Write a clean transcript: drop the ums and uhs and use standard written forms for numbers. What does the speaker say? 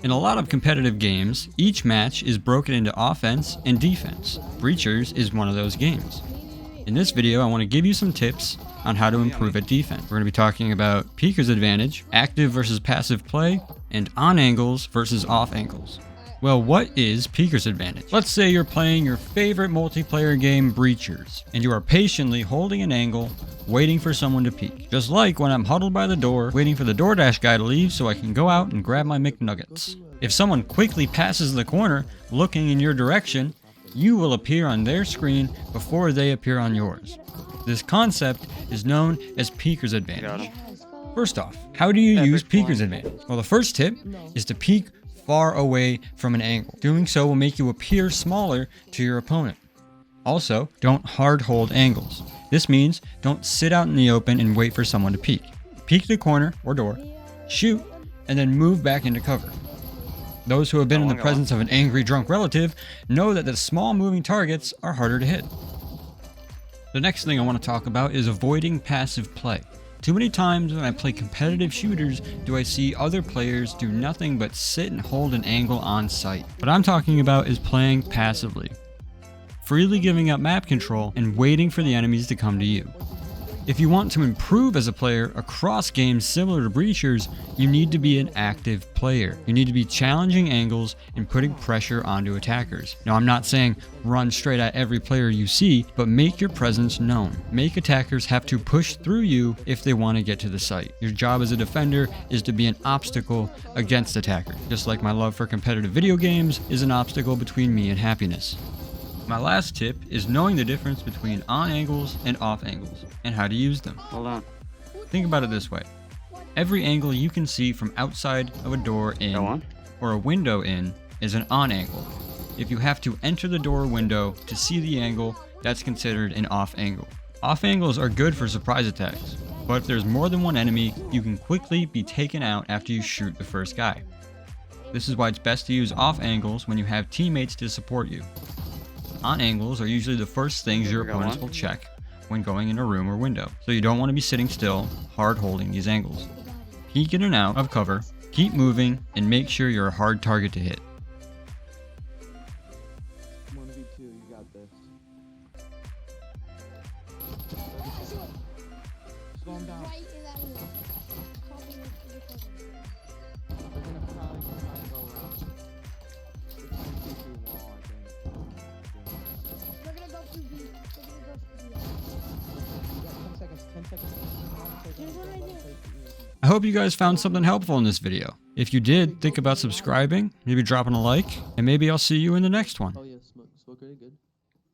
In a lot of competitive games, each match is broken into offense and defense. Breachers is one of those games. In this video, I want to give you some tips on how to improve at defense. We're going to be talking about peeker's advantage, active versus passive play, and on angles versus off angles. Well, what is peeker's advantage? Let's say you're playing your favorite multiplayer game, Breachers, and you are patiently holding an angle, waiting for someone to peek. Just like when I'm huddled by the door, waiting for the DoorDash guy to leave so I can go out and grab my McNuggets. If someone quickly passes the corner, looking in your direction, you will appear on their screen before they appear on yours. This concept is known as peeker's advantage. First off, how do you use peeker's advantage? Well, the first tip is to peek far away from an angle. Doing so will make you appear smaller to your opponent. Also, don't hard hold angles. This means don't sit out in the open and wait for someone to peek. Peek the corner or door, shoot, and then move back into cover. Those who have been in the presence of an angry drunk relative know that the small moving targets are harder to hit. The next thing I want to talk about is avoiding passive play. Too many times when I play competitive shooters do I see other players do nothing but sit and hold an angle on sight. What I'm talking about is playing passively, freely giving up map control and waiting for the enemies to come to you. If you want to improve as a player across games similar to Breachers, you need to be an active player. You need to be challenging angles and putting pressure onto attackers. Now, I'm not saying run straight at every player you see, but make your presence known. Make attackers have to push through you if they want to get to the site. Your job as a defender is to be an obstacle against attackers, just like my love for competitive video games is an obstacle between me and happiness. My last tip is knowing the difference between on angles and off angles, and how to use them. Hold on. Think about it this way. Every angle you can see from outside of a door in or a window in is an on angle. If you have to enter the door or window to see the angle, that's considered an off angle. Off angles are good for surprise attacks, but if there's more than one enemy, you can quickly be taken out after you shoot the first guy. This is why it's best to use off angles when you have teammates to support you. On angles are usually the first things your opponents will check when going in a room or window, so you don't want to be sitting still, hard holding these angles. Peek in and out of cover, keep moving, and make sure you're a hard target to hit. 1v2, you got this. Slow him down. They're gonna probably try and go around. It's too long, I think. We're gonna go through B. We're gonna go through B. You got 10 seconds. 10 seconds. Here's what I do. I hope you guys found something helpful in this video. If you did, think about subscribing, maybe dropping a like, and maybe I'll see you in the next one. Oh yeah, smoke really good.